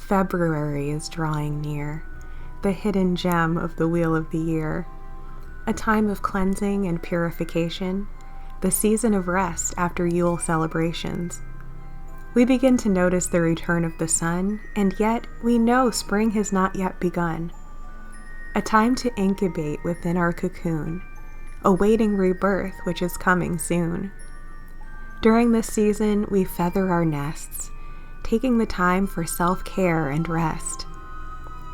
February is drawing near, the hidden gem of the wheel of the year, a time of cleansing and purification, the season of rest after Yule celebrations. We begin to notice the return of the sun, and yet we know spring has not yet begun. A time to incubate within our cocoon, awaiting rebirth which is coming soon. During this season, we feather our nests, taking the time for self-care and rest,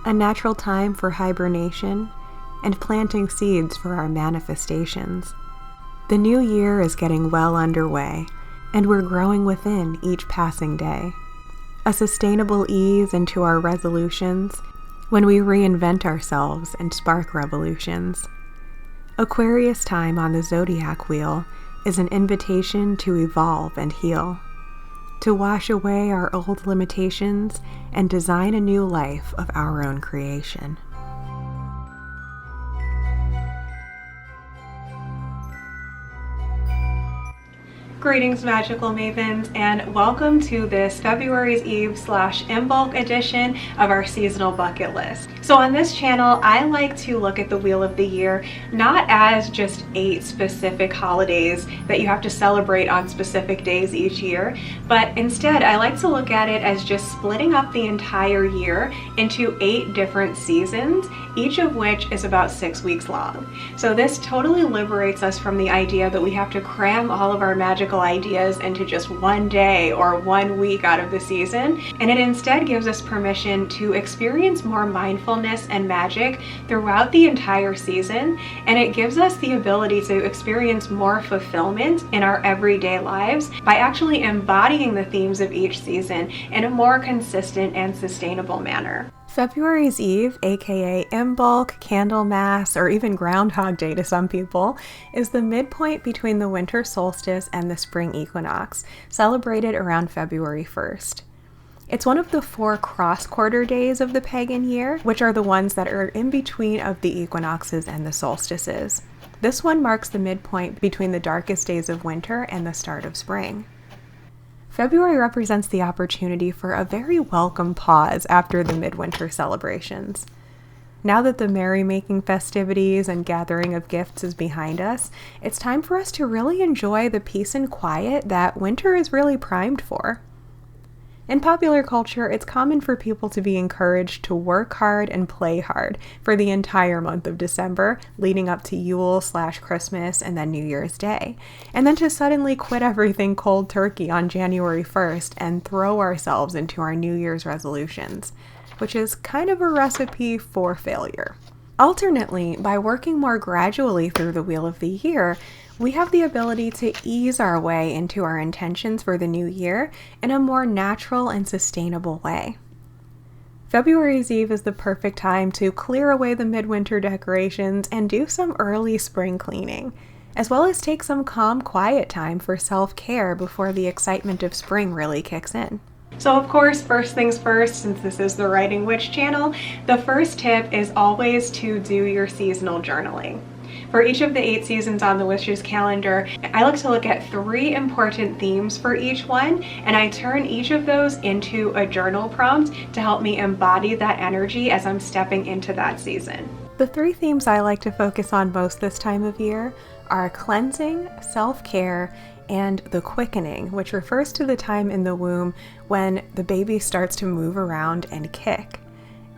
a natural time for hibernation and planting seeds for our manifestations. The new year is getting well underway, and we're growing within each passing day. A sustainable ease into our resolutions when we reinvent ourselves and spark revolutions. Aquarius time on the zodiac wheel is an invitation to evolve and heal, to wash away our old limitations and design a new life of our own creation. Greetings, magical mavens, and welcome to this February's Eve / Imbolc edition of our seasonal bucket list. So on this channel, I like to look at the wheel of the year not as just 8 specific holidays that you have to celebrate on specific days each year, but instead I like to look at it as just splitting up the entire year into 8 different seasons, each of which is about 6 weeks long. So this totally liberates us from the idea that we have to cram all of our magical ideas into just one day or 1 week out of the season, and it instead gives us permission to experience more mindfulness and magic throughout the entire season, and it gives us the ability to experience more fulfillment in our everyday lives by actually embodying the themes of each season in a more consistent and sustainable manner. February's Eve, aka Imbolc, Candlemas, or even Groundhog Day to some people, is the midpoint between the winter solstice and the spring equinox, celebrated around February 1st. It's one of the 4 cross-quarter days of the pagan year, which are the ones that are in between of the equinoxes and the solstices. This one marks the midpoint between the darkest days of winter and the start of spring. February represents the opportunity for a very welcome pause after the midwinter celebrations. Now that the merrymaking festivities and gathering of gifts is behind us, it's time for us to really enjoy the peace and quiet that winter is really primed for. In popular culture, it's common for people to be encouraged to work hard and play hard for the entire month of December, leading up to Yule / Christmas and then New Year's Day, and then to suddenly quit everything cold turkey on January 1st and throw ourselves into our New Year's resolutions, which is kind of a recipe for failure. Alternately, by working more gradually through the wheel of the year, we have the ability to ease our way into our intentions for the new year in a more natural and sustainable way. February's Eve is the perfect time to clear away the midwinter decorations and do some early spring cleaning, as well as take some calm, quiet time for self-care before the excitement of spring really kicks in. So of course, first things first, since this is the Writing Witch channel, the first tip is always to do your seasonal journaling. For each of the 8 seasons on the Witch's calendar, I like to look at 3 important themes for each one, and I turn each of those into a journal prompt to help me embody that energy as I'm stepping into that season. The 3 themes I like to focus on most this time of year are cleansing, self-care, and the quickening, which refers to the time in the womb when the baby starts to move around and kick.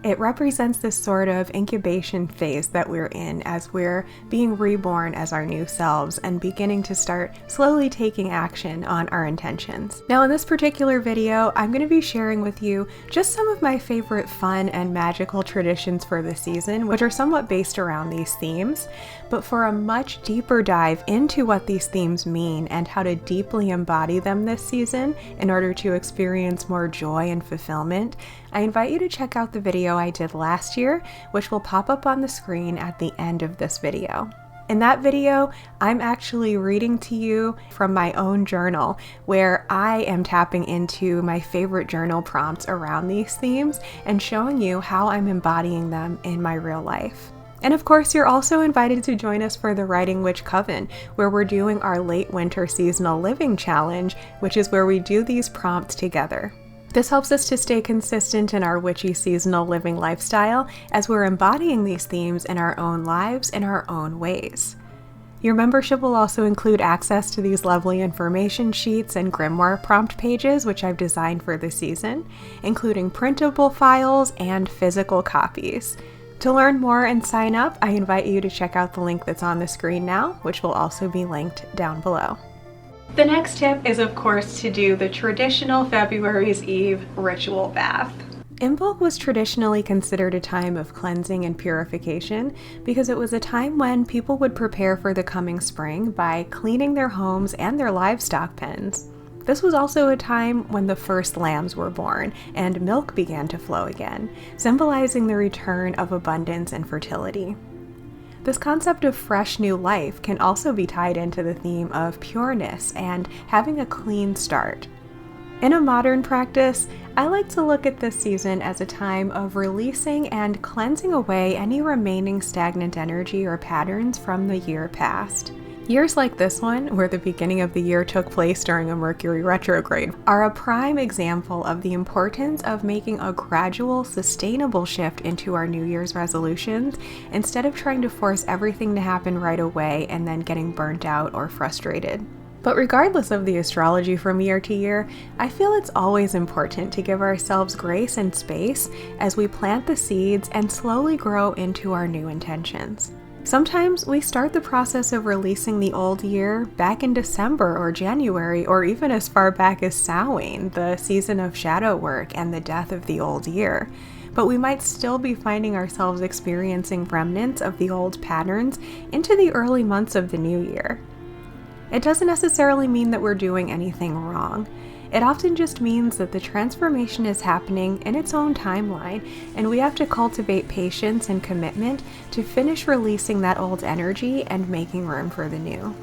It represents this sort of incubation phase that we're in as we're being reborn as our new selves and beginning to start slowly taking action on our intentions. Now in this particular video, I'm going to be sharing with you just some of my favorite fun and magical traditions for the season, which are somewhat based around these themes. But for a much deeper dive into what these themes mean and how to deeply embody them this season in order to experience more joy and fulfillment, I invite you to check out the video I did last year, which will pop up on the screen at the end of this video. In that video, I'm actually reading to you from my own journal, where I am tapping into my favorite journal prompts around these themes and showing you how I'm embodying them in my real life. And of course, you're also invited to join us for the Writing Witch Coven, where we're doing our late winter seasonal living challenge, which is where we do these prompts together. This helps us to stay consistent in our witchy seasonal living lifestyle as we're embodying these themes in our own lives in our own ways. Your membership will also include access to these lovely information sheets and grimoire prompt pages, which I've designed for this season, including printable files and physical copies. To learn more and sign up, I invite you to check out the link that's on the screen now, which will also be linked down below. The next tip is, of course, to do the traditional February's Eve ritual bath. Imbolc was traditionally considered a time of cleansing and purification because it was a time when people would prepare for the coming spring by cleaning their homes and their livestock pens. This was also a time when the first lambs were born and milk began to flow again, symbolizing the return of abundance and fertility. This concept of fresh new life can also be tied into the theme of pureness and having a clean start. In a modern practice, I like to look at this season as a time of releasing and cleansing away any remaining stagnant energy or patterns from the year past. Years like this one, where the beginning of the year took place during a Mercury retrograde, are a prime example of the importance of making a gradual, sustainable shift into our New Year's resolutions instead of trying to force everything to happen right away and then getting burnt out or frustrated. But regardless of the astrology from year to year, I feel it's always important to give ourselves grace and space as we plant the seeds and slowly grow into our new intentions. Sometimes we start the process of releasing the old year back in December or January, or even as far back as Samhain, the season of shadow work and the death of the old year. But we might still be finding ourselves experiencing remnants of the old patterns into the early months of the new year. It doesn't necessarily mean that we're doing anything wrong. It often just means that the transformation is happening in its own timeline, and we have to cultivate patience and commitment to finish releasing that old energy and making room for the new.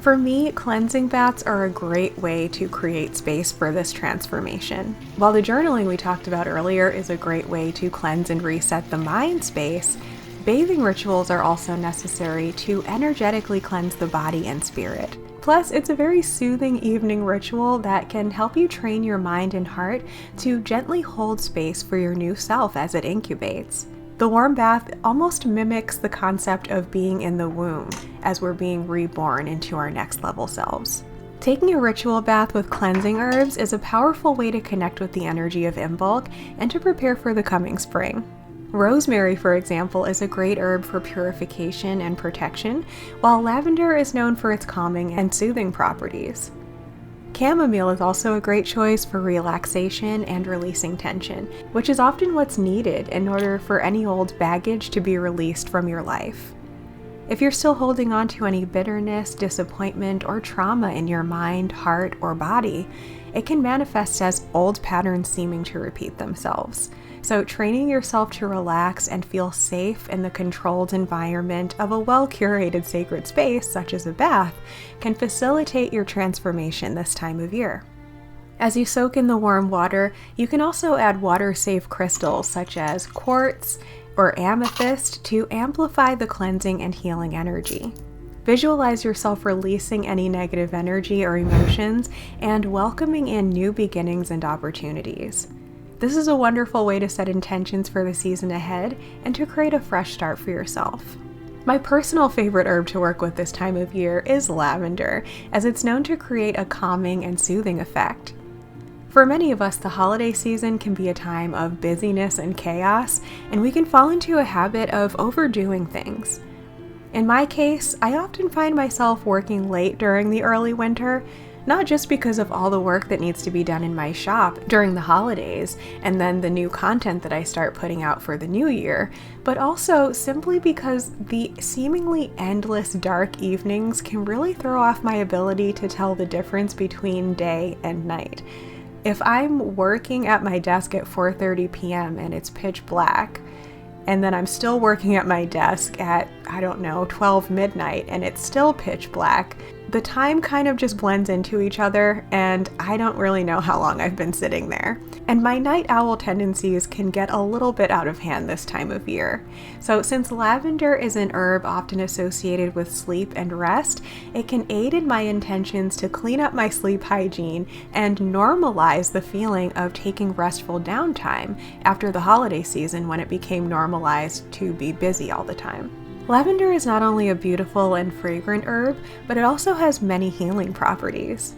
For me, cleansing baths are a great way to create space for this transformation. While the journaling we talked about earlier is a great way to cleanse and reset the mind space, bathing rituals are also necessary to energetically cleanse the body and spirit. Plus, it's a very soothing evening ritual that can help you train your mind and heart to gently hold space for your new self as it incubates. The warm bath almost mimics the concept of being in the womb as we're being reborn into our next level selves. Taking a ritual bath with cleansing herbs is a powerful way to connect with the energy of Imbolc and to prepare for the coming spring. Rosemary, for example, is a great herb for purification and protection, while lavender is known for its calming and soothing properties. Chamomile is also a great choice for relaxation and releasing tension, which is often what's needed in order for any old baggage to be released from your life. If you're still holding on to any bitterness, disappointment, or trauma in your mind, heart, or body, it can manifest as old patterns seeming to repeat themselves. So training yourself to relax and feel safe in the controlled environment of a well-curated sacred space, such as a bath, can facilitate your transformation this time of year. As you soak in the warm water, you can also add water-safe crystals such as quartz or amethyst to amplify the cleansing and healing energy. Visualize yourself releasing any negative energy or emotions and welcoming in new beginnings and opportunities. This is a wonderful way to set intentions for the season ahead and to create a fresh start for yourself. My personal favorite herb to work with this time of year is lavender, as it's known to create a calming and soothing effect. For many of us, the holiday season can be a time of busyness and chaos, and we can fall into a habit of overdoing things. In my case, I often find myself working late during the early winter, not just because of all the work that needs to be done in my shop during the holidays and then the new content that I start putting out for the new year, but also simply because the seemingly endless dark evenings can really throw off my ability to tell the difference between day and night. If I'm working at my desk at 4:30 p.m. and it's pitch black, and then I'm still working at my desk at, 12 midnight and it's still pitch black, the time kind of just blends into each other and I don't really know how long I've been sitting there. And my night owl tendencies can get a little bit out of hand this time of year. So since lavender is an herb often associated with sleep and rest, it can aid in my intentions to clean up my sleep hygiene and normalize the feeling of taking restful downtime after the holiday season when it became normalized to be busy all the time. Lavender is not only a beautiful and fragrant herb, but it also has many healing properties.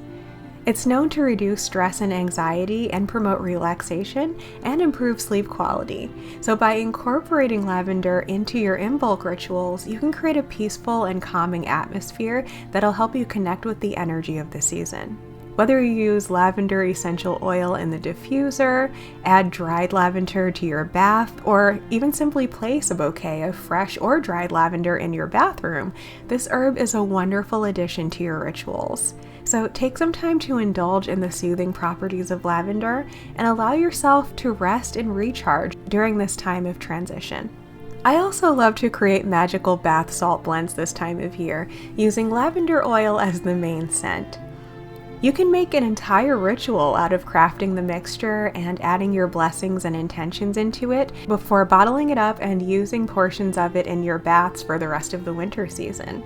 It's known to reduce stress and anxiety and promote relaxation and improve sleep quality. So by incorporating lavender into your Imbolc rituals, you can create a peaceful and calming atmosphere that'll help you connect with the energy of the season. Whether you use lavender essential oil in the diffuser, add dried lavender to your bath, or even simply place a bouquet of fresh or dried lavender in your bathroom, this herb is a wonderful addition to your rituals. So take some time to indulge in the soothing properties of lavender and allow yourself to rest and recharge during this time of transition. I also love to create magical bath salt blends this time of year, using lavender oil as the main scent. You can make an entire ritual out of crafting the mixture and adding your blessings and intentions into it before bottling it up and using portions of it in your baths for the rest of the winter season.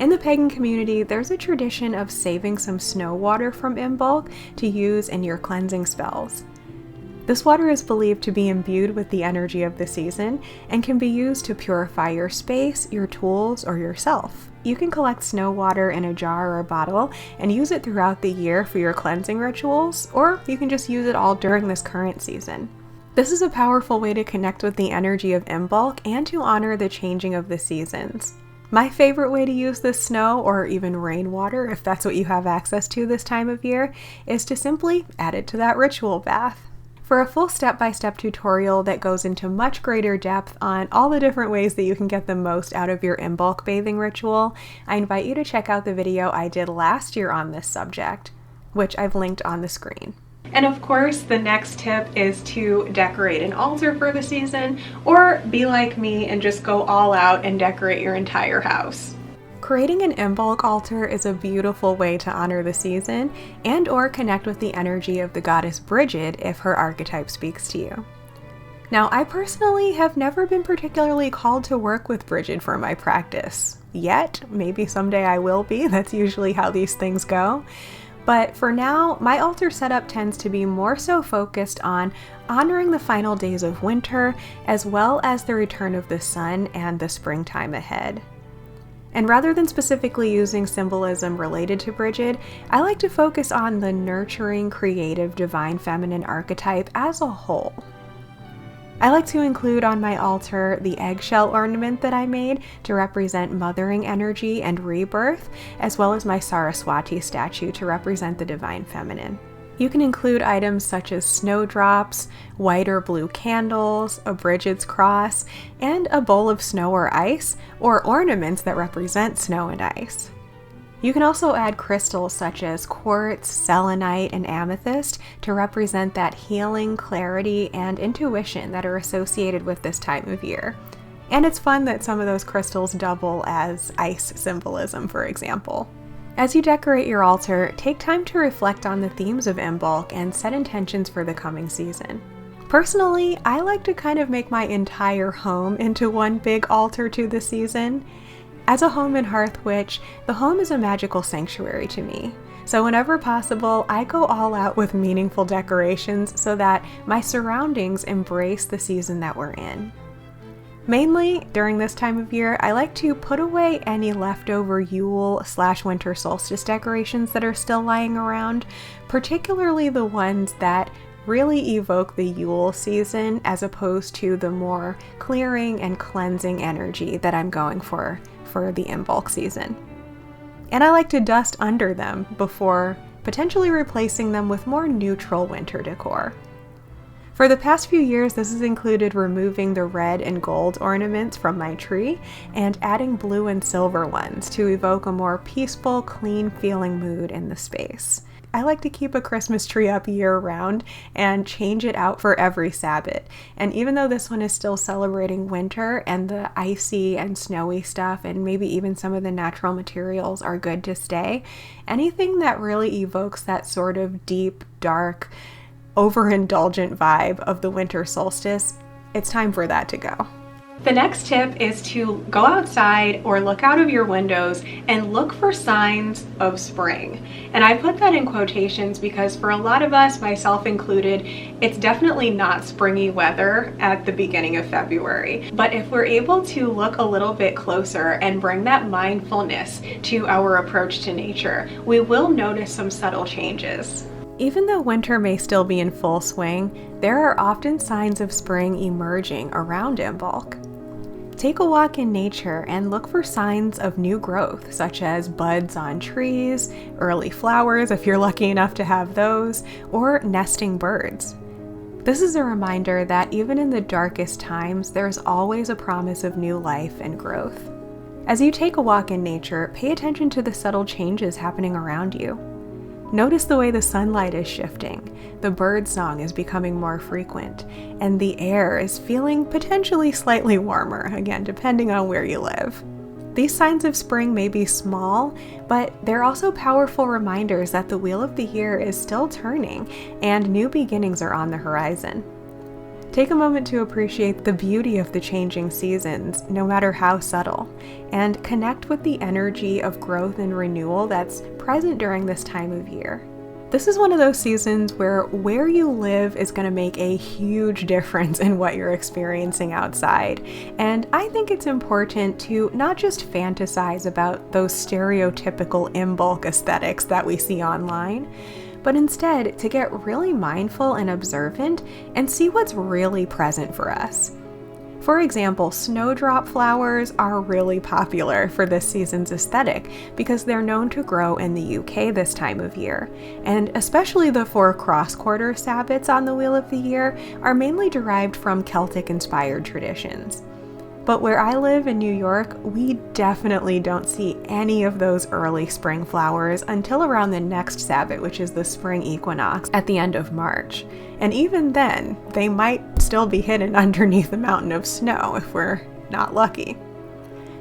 In the pagan community, there's a tradition of saving some snow water from Imbolc to use in your cleansing spells. This water is believed to be imbued with the energy of the season and can be used to purify your space, your tools, or yourself. You can collect snow water in a jar or a bottle and use it throughout the year for your cleansing rituals, or you can just use it all during this current season. This is a powerful way to connect with the energy of Imbolc and to honor the changing of the seasons. My favorite way to use this snow, or even rainwater if that's what you have access to this time of year, is to simply add it to that ritual bath. For a full step-by-step tutorial that goes into much greater depth on all the different ways that you can get the most out of your Imbolc bathing ritual, I invite you to check out the video I did last year on this subject, which I've linked on the screen. And of course, the next tip is to decorate an altar for the season, or be like me and just go all out and decorate your entire house. Creating an Imbolc altar is a beautiful way to honor the season and or connect with the energy of the goddess Bridget if her archetype speaks to you. Now, I personally have never been particularly called to work with Bridget for my practice yet. Maybe someday I will be. That's usually how these things go. But for now, my altar setup tends to be more so focused on honoring the final days of winter, as well as the return of the sun and the springtime ahead. And rather than specifically using symbolism related to Bridget, I like to focus on the nurturing, creative, divine feminine archetype as a whole. I like to include on my altar the eggshell ornament that I made to represent mothering energy and rebirth, as well as my Saraswati statue to represent the divine feminine. You can include items such as snowdrops, white or blue candles, a Bridget's cross, and a bowl of snow or ice, or ornaments that represent snow and ice. You can also add crystals such as quartz, selenite, and amethyst to represent that healing, clarity, and intuition that are associated with this time of year. And it's fun that some of those crystals double as ice symbolism, for example. As you decorate your altar, take time to reflect on the themes of Imbolc and set intentions for the coming season. Personally, I like to kind of make my entire home into one big altar to the season. As a home and hearth witch, the home is a magical sanctuary to me. So whenever possible, I go all out with meaningful decorations so that my surroundings embrace the season that we're in. Mainly, during this time of year, I like to put away any leftover Yule/winter solstice decorations that are still lying around, particularly the ones that really evoke the Yule season as opposed to the more clearing and cleansing energy that I'm going for the Imbolc season. And I like to dust under them before potentially replacing them with more neutral winter decor. For the past few years, this has included removing the red and gold ornaments from my tree and adding blue and silver ones to evoke a more peaceful, clean feeling mood in the space. I like to keep a Christmas tree up year-round and change it out for every Sabbath. And even though this one is still celebrating winter and the icy and snowy stuff and maybe even some of the natural materials are good to stay, anything that really evokes that sort of deep, dark, overindulgent vibe of the winter solstice, it's time for that to go. The next tip is to go outside or look out of your windows and look for signs of spring. And I put that in quotations because for a lot of us, myself included, it's definitely not springy weather at the beginning of February. But if we're able to look a little bit closer and bring that mindfulness to our approach to nature, we will notice some subtle changes. Even though winter may still be in full swing, there are often signs of spring emerging around Imbolc. Take a walk in nature and look for signs of new growth, such as buds on trees, early flowers if you're lucky enough to have those, or nesting birds. This is a reminder that even in the darkest times, there's always a promise of new life and growth. As you take a walk in nature, pay attention to the subtle changes happening around you. Notice the way the sunlight is shifting, the bird song is becoming more frequent, and the air is feeling potentially slightly warmer, again, depending on where you live. These signs of spring may be small, but they're also powerful reminders that the wheel of the year is still turning and new beginnings are on the horizon. Take a moment to appreciate the beauty of the changing seasons, no matter how subtle, and connect with the energy of growth and renewal that's present during this time of year. This is one of those seasons where you live is going to make a huge difference in what you're experiencing outside. And I think it's important to not just fantasize about those stereotypical Imbolc aesthetics that we see online, but instead to get really mindful and observant and see what's really present for us. For example, snowdrop flowers are really popular for this season's aesthetic because they're known to grow in the UK this time of year, and especially the 4 cross-quarter sabbats on the Wheel of the Year are mainly derived from Celtic-inspired traditions. But where I live in New York, we definitely don't see any of those early spring flowers until around the next Sabbath, which is the spring equinox at the end of March. And even then, they might still be hidden underneath a mountain of snow if we're not lucky.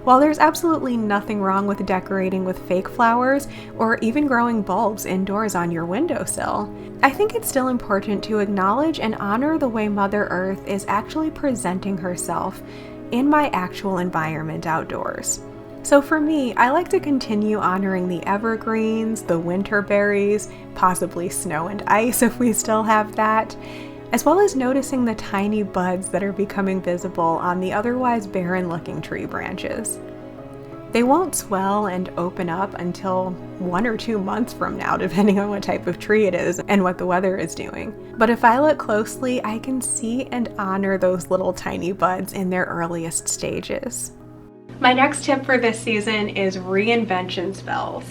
While there's absolutely nothing wrong with decorating with fake flowers or even growing bulbs indoors on your windowsill, I think it's still important to acknowledge and honor the way Mother Earth is actually presenting herself in my actual environment outdoors. So for me, I like to continue honoring the evergreens, the winter berries, possibly snow and ice if we still have that, as well as noticing the tiny buds that are becoming visible on the otherwise barren-looking tree branches. They won't swell and open up until 1 or 2 months from now, depending on what type of tree it is and what the weather is doing. But if I look closely, I can see and honor those little tiny buds in their earliest stages. My next tip for this season is reinvention spells.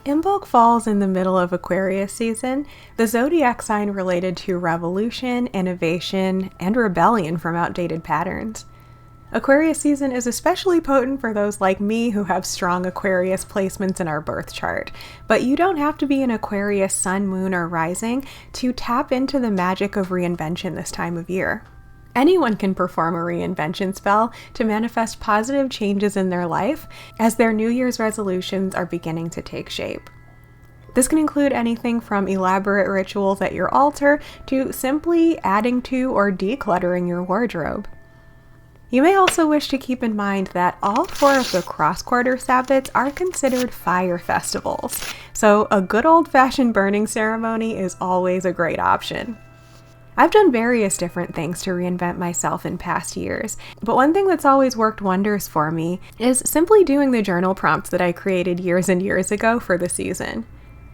Imbolc falls in the middle of Aquarius season, the zodiac sign related to revolution, innovation, and rebellion from outdated patterns. Aquarius season is especially potent for those like me who have strong Aquarius placements in our birth chart, but you don't have to be an Aquarius sun, moon, or rising to tap into the magic of reinvention this time of year. Anyone can perform a reinvention spell to manifest positive changes in their life as their New Year's resolutions are beginning to take shape. This can include anything from elaborate rituals at your altar to simply adding to or decluttering your wardrobe. You may also wish to keep in mind that all 4 of the cross-quarter sabbats are considered fire festivals, so a good old-fashioned burning ceremony is always a great option. I've done various different things to reinvent myself in past years, but one thing that's always worked wonders for me is simply doing the journal prompts that I created years and years ago for the season.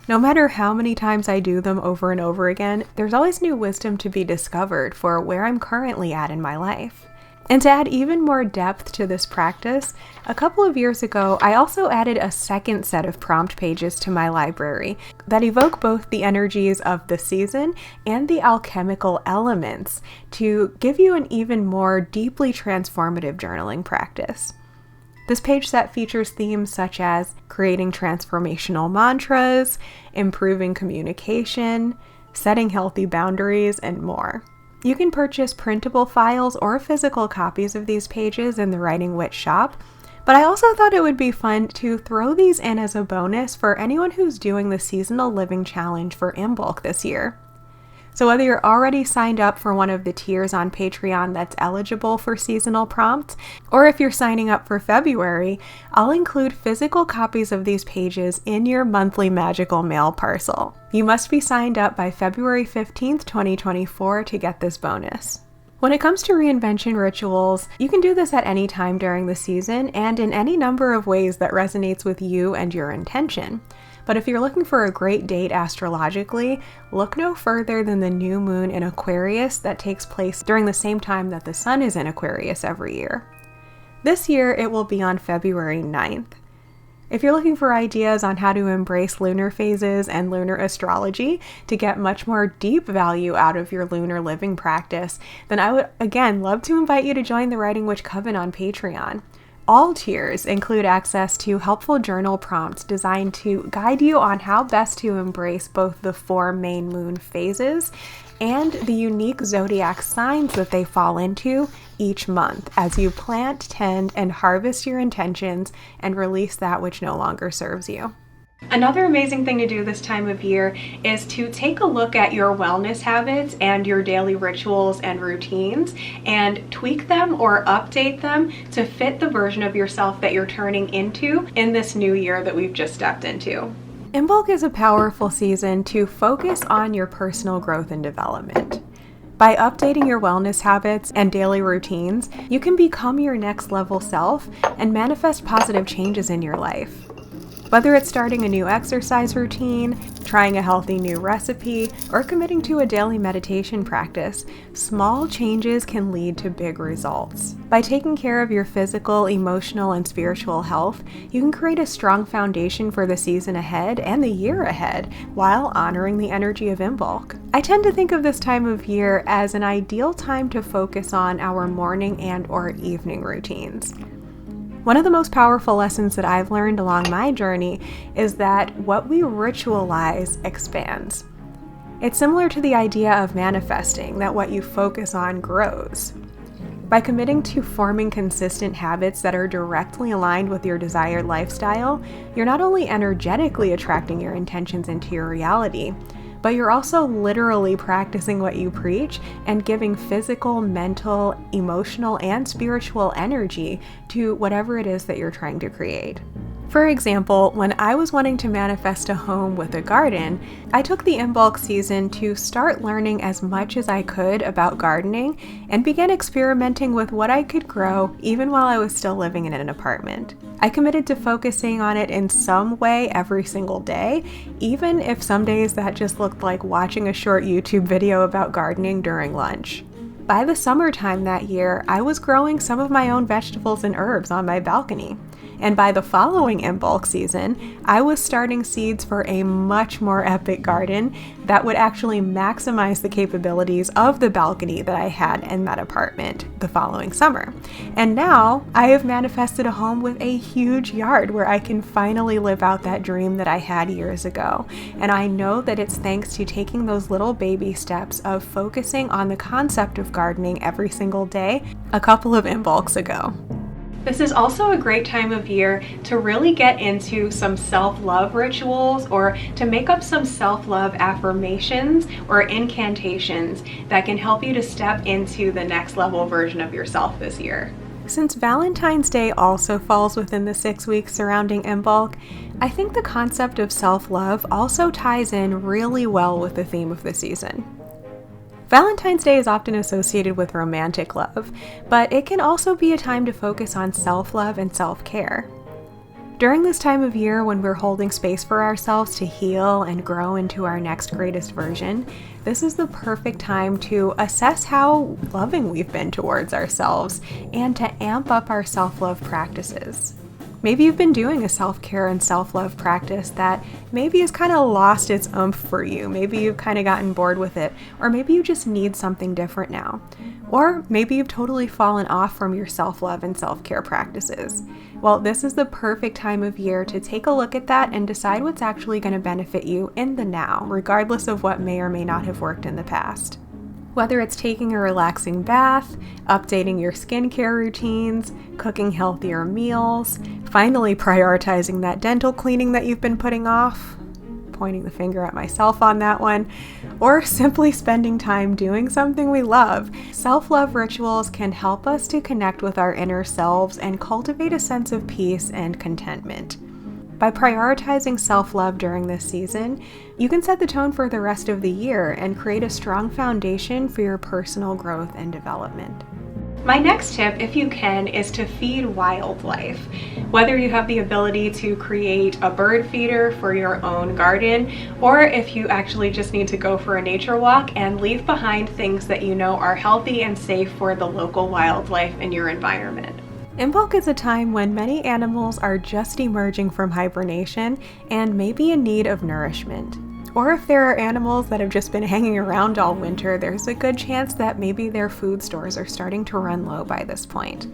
No matter how many times I do them over and over again, there's always new wisdom to be discovered for where I'm currently at in my life. And to add even more depth to this practice, a couple of years ago, I also added a second set of prompt pages to my library that evoke both the energies of the season and the alchemical elements to give you an even more deeply transformative journaling practice. This page set features themes such as creating transformational mantras, improving communication, setting healthy boundaries, and more. You can purchase printable files or physical copies of these pages in the Writing Witch shop, but I also thought it would be fun to throw these in as a bonus for anyone who's doing the Seasonal Living Challenge for Imbolc this year. So whether you're already signed up for one of the tiers on Patreon that's eligible for seasonal prompts, or if you're signing up for February, I'll include physical copies of these pages in your monthly magical mail parcel. You must be signed up by February 15th, 2024 to get this bonus. When it comes to reinvention rituals, you can do this at any time during the season and in any number of ways that resonates with you and your intention. But if you're looking for a great date astrologically, look no further than the new moon in Aquarius that takes place during the same time that the sun is in Aquarius every year. This year, it will be on February 9th. If you're looking for ideas on how to embrace lunar phases and lunar astrology to get much more deep value out of your lunar living practice, then I would again love to invite you to join the Writing Witch Coven on Patreon. All tiers include access to helpful journal prompts designed to guide you on how best to embrace both the 4 main moon phases and the unique zodiac signs that they fall into each month as you plant, tend, and harvest your intentions and release that which no longer serves you. Another amazing thing to do this time of year is to take a look at your wellness habits and your daily rituals and routines and tweak them or update them to fit the version of yourself that you're turning into in this new year that we've just stepped into. Imbolc is a powerful season to focus on your personal growth and development. By updating your wellness habits and daily routines, you can become your next level self and manifest positive changes in your life. Whether it's starting a new exercise routine, trying a healthy new recipe, or committing to a daily meditation practice, small changes can lead to big results. By taking care of your physical, emotional, and spiritual health, you can create a strong foundation for the season ahead and the year ahead while honoring the energy of Imbolc. I tend to think of this time of year as an ideal time to focus on our morning and/or evening routines. One of the most powerful lessons that I've learned along my journey is that what we ritualize expands. It's similar to the idea of manifesting, that what you focus on grows. By committing to forming consistent habits that are directly aligned with your desired lifestyle, you're not only energetically attracting your intentions into your reality, but you're also literally practicing what you preach and giving physical, mental, emotional, and spiritual energy to whatever it is that you're trying to create. For example, when I was wanting to manifest a home with a garden, I took the Imbolc season to start learning as much as I could about gardening and began experimenting with what I could grow even while I was still living in an apartment. I committed to focusing on it in some way every single day, even if some days that just looked like watching a short YouTube video about gardening during lunch. By the summertime that year, I was growing some of my own vegetables and herbs on my balcony. And by the following Imbolc season, I was starting seeds for a much more epic garden that would actually maximize the capabilities of the balcony that I had in that apartment the following summer. And now I have manifested a home with a huge yard where I can finally live out that dream that I had years ago. And I know that it's thanks to taking those little baby steps of focusing on the concept of gardening every single day a couple of Imbolcs ago. This is also a great time of year to really get into some self-love rituals or to make up some self-love affirmations or incantations that can help you to step into the next level version of yourself this year. Since Valentine's Day also falls within the 6 weeks surrounding Imbolc, I think the concept of self-love also ties in really well with the theme of the season. Valentine's Day is often associated with romantic love, but it can also be a time to focus on self-love and self-care. During this time of year when we're holding space for ourselves to heal and grow into our next greatest version, this is the perfect time to assess how loving we've been towards ourselves and to amp up our self-love practices. Maybe you've been doing a self-care and self-love practice that maybe has kind of lost its oomph for you. Maybe you've kind of gotten bored with it, or maybe you just need something different now. Or maybe you've totally fallen off from your self-love and self-care practices. Well, this is the perfect time of year to take a look at that and decide what's actually going to benefit you in the now, regardless of what may or may not have worked in the past. Whether it's taking a relaxing bath, updating your skincare routines, cooking healthier meals, finally prioritizing that dental cleaning that you've been putting off, pointing the finger at myself on that one, or simply spending time doing something we love. Self-love rituals can help us to connect with our inner selves and cultivate a sense of peace and contentment. By prioritizing self-love during this season, you can set the tone for the rest of the year and create a strong foundation for your personal growth and development. My next tip, if you can, is to feed wildlife. Whether you have the ability to create a bird feeder for your own garden, or if you actually just need to go for a nature walk and leave behind things that you know are healthy and safe for the local wildlife in your environment. Imbolc is a time when many animals are just emerging from hibernation and may be in need of nourishment. Or if there are animals that have just been hanging around all winter, there's a good chance that maybe their food stores are starting to run low by this point.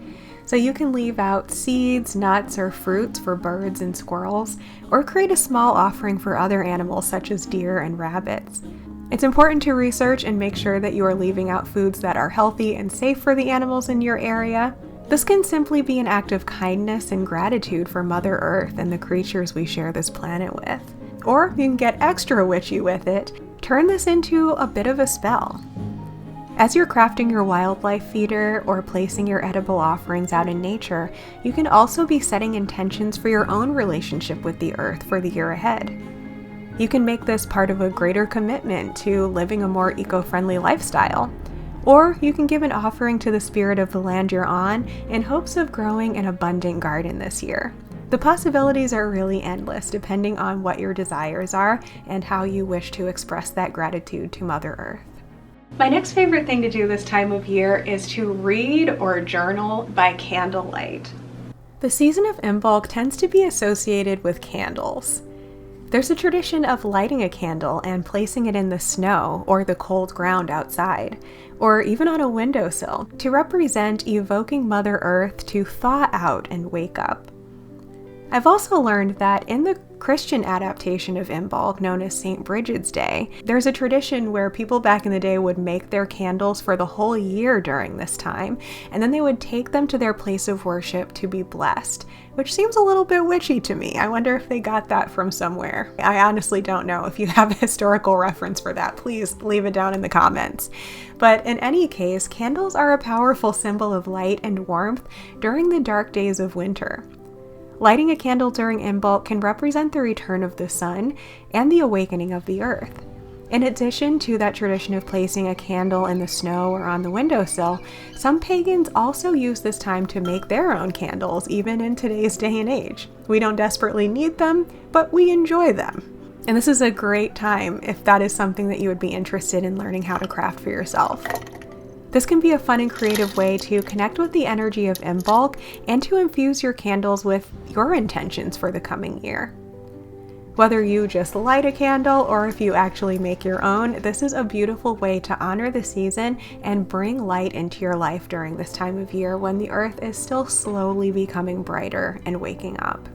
So you can leave out seeds, nuts, or fruits for birds and squirrels, or create a small offering for other animals such as deer and rabbits. It's important to research and make sure that you are leaving out foods that are healthy and safe for the animals in your area. This can simply be an act of kindness and gratitude for Mother Earth and the creatures we share this planet with. Or you can get extra witchy with it. Turn this into a bit of a spell. As you're crafting your wildlife feeder or placing your edible offerings out in nature, you can also be setting intentions for your own relationship with the earth for the year ahead. You can make this part of a greater commitment to living a more eco-friendly lifestyle. Or you can give an offering to the spirit of the land you're on in hopes of growing an abundant garden this year. The possibilities are really endless depending on what your desires are and how you wish to express that gratitude to Mother Earth. My next favorite thing to do this time of year is to read or journal by candlelight. The season of Imbolc tends to be associated with candles. There's a tradition of lighting a candle and placing it in the snow or the cold ground outside, or even on a windowsill, to represent evoking Mother Earth to thaw out and wake up. I've also learned that in the Christian adaptation of Imbolc, known as St. Bridget's Day, there's a tradition where people back in the day would make their candles for the whole year during this time, and then they would take them to their place of worship to be blessed, which seems a little bit witchy to me. I wonder if they got that from somewhere. I honestly don't know. If you have a historical reference for that, please leave it down in the comments. But in any case, candles are a powerful symbol of light and warmth during the dark days of winter. Lighting a candle during Imbolc can represent the return of the sun and the awakening of the earth. In addition to that tradition of placing a candle in the snow or on the windowsill, some pagans also use this time to make their own candles, even in today's day and age. We don't desperately need them, but we enjoy them. And this is a great time if that is something that you would be interested in learning how to craft for yourself. This can be a fun and creative way to connect with the energy of Imbolc and to infuse your candles with your intentions for the coming year. Whether you just light a candle or if you actually make your own, this is a beautiful way to honor the season and bring light into your life during this time of year when the earth is still slowly becoming brighter and waking up.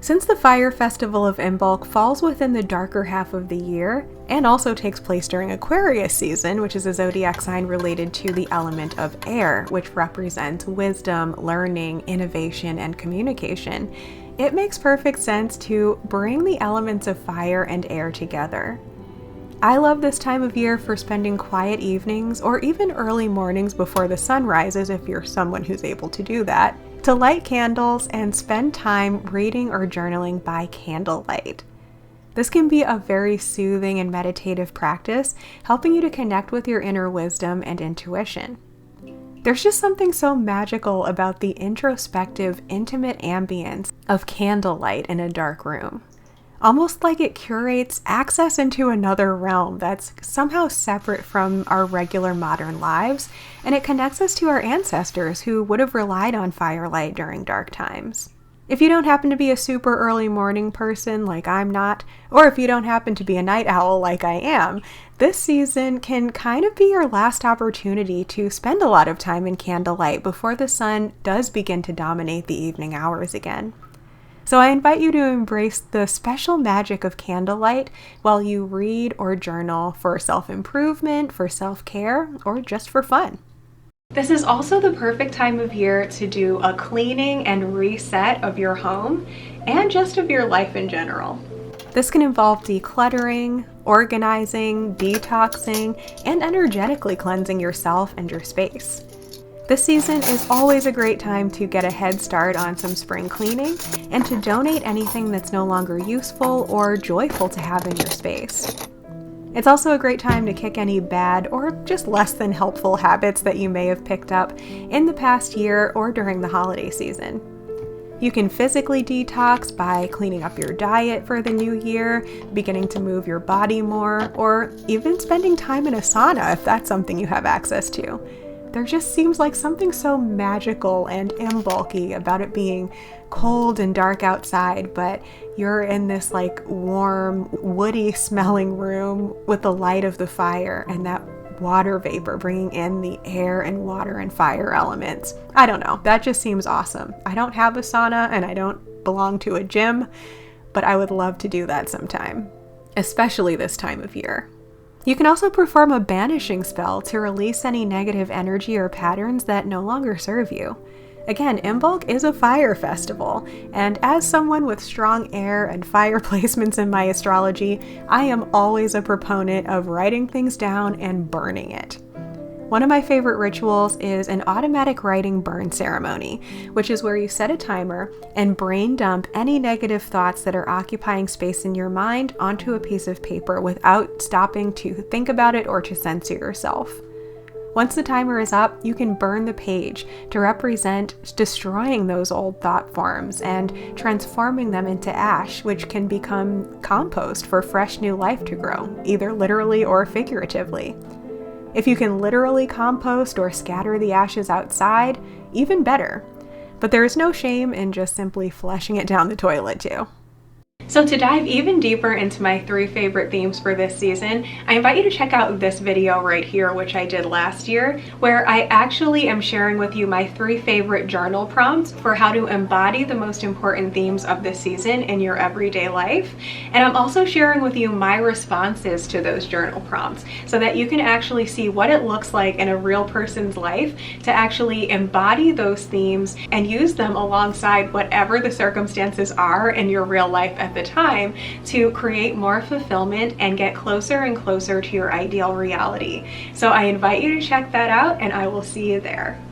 Since the fire festival of Imbolc falls within the darker half of the year, and also takes place during Aquarius season, which is a zodiac sign related to the element of air, which represents wisdom, learning, innovation, and communication, it makes perfect sense to bring the elements of fire and air together. I love this time of year for spending quiet evenings or even early mornings before the sun rises if you're someone who's able to do that, to light candles and spend time reading or journaling by candlelight. This can be a very soothing and meditative practice, helping you to connect with your inner wisdom and intuition. There's just something so magical about the introspective, intimate ambience of candlelight in a dark room. Almost like it curates access into another realm that's somehow separate from our regular modern lives, and it connects us to our ancestors who would have relied on firelight during dark times. If you don't happen to be a super early morning person like I'm not, or if you don't happen to be a night owl like I am, this season can kind of be your last opportunity to spend a lot of time in candlelight before the sun does begin to dominate the evening hours again. So I invite you to embrace the special magic of candlelight while you read or journal for self-improvement, for self-care, or just for fun. This is also the perfect time of year to do a cleaning and reset of your home and just of your life in general. This can involve decluttering, organizing, detoxing, and energetically cleansing yourself and your space. This season is always a great time to get a head start on some spring cleaning and to donate anything that's no longer useful or joyful to have in your space. It's also a great time to kick any bad or just less than helpful habits that you may have picked up in the past year or during the holiday season. You can physically detox by cleaning up your diet for the new year, beginning to move your body more, or even spending time in a sauna if that's something you have access to. There just seems like something so magical and Imbolc-y about it being cold and dark outside, but you're in this like warm, woody smelling room with the light of the fire and that water vapor bringing in the air and water and fire elements. I don't know, that just seems awesome. I don't have a sauna and I don't belong to a gym, but I would love to do that sometime, especially this time of year. You can also perform a banishing spell to release any negative energy or patterns that no longer serve you. Again, Imbolc is a fire festival, and as someone with strong air and fire placements in my astrology, I am always a proponent of writing things down and burning it. One of my favorite rituals is an automatic writing burn ceremony, which is where you set a timer and brain dump any negative thoughts that are occupying space in your mind onto a piece of paper without stopping to think about it or to censor yourself. Once the timer is up, you can burn the page to represent destroying those old thought forms and transforming them into ash, which can become compost for fresh new life to grow, either literally or figuratively. If you can literally compost or scatter the ashes outside, even better. But there is no shame in just simply flushing it down the toilet too. So to dive even deeper into my 3 favorite themes for this season, I invite you to check out this video right here, which I did last year, where I actually am sharing with you my 3 favorite journal prompts for how to embody the most important themes of this season in your everyday life. And I'm also sharing with you my responses to those journal prompts so that you can actually see what it looks like in a real person's life to actually embody those themes and use them alongside whatever the circumstances are in your real life at the time to create more fulfillment and get closer and closer to your ideal reality. So I invite you to check that out, and I will see you there.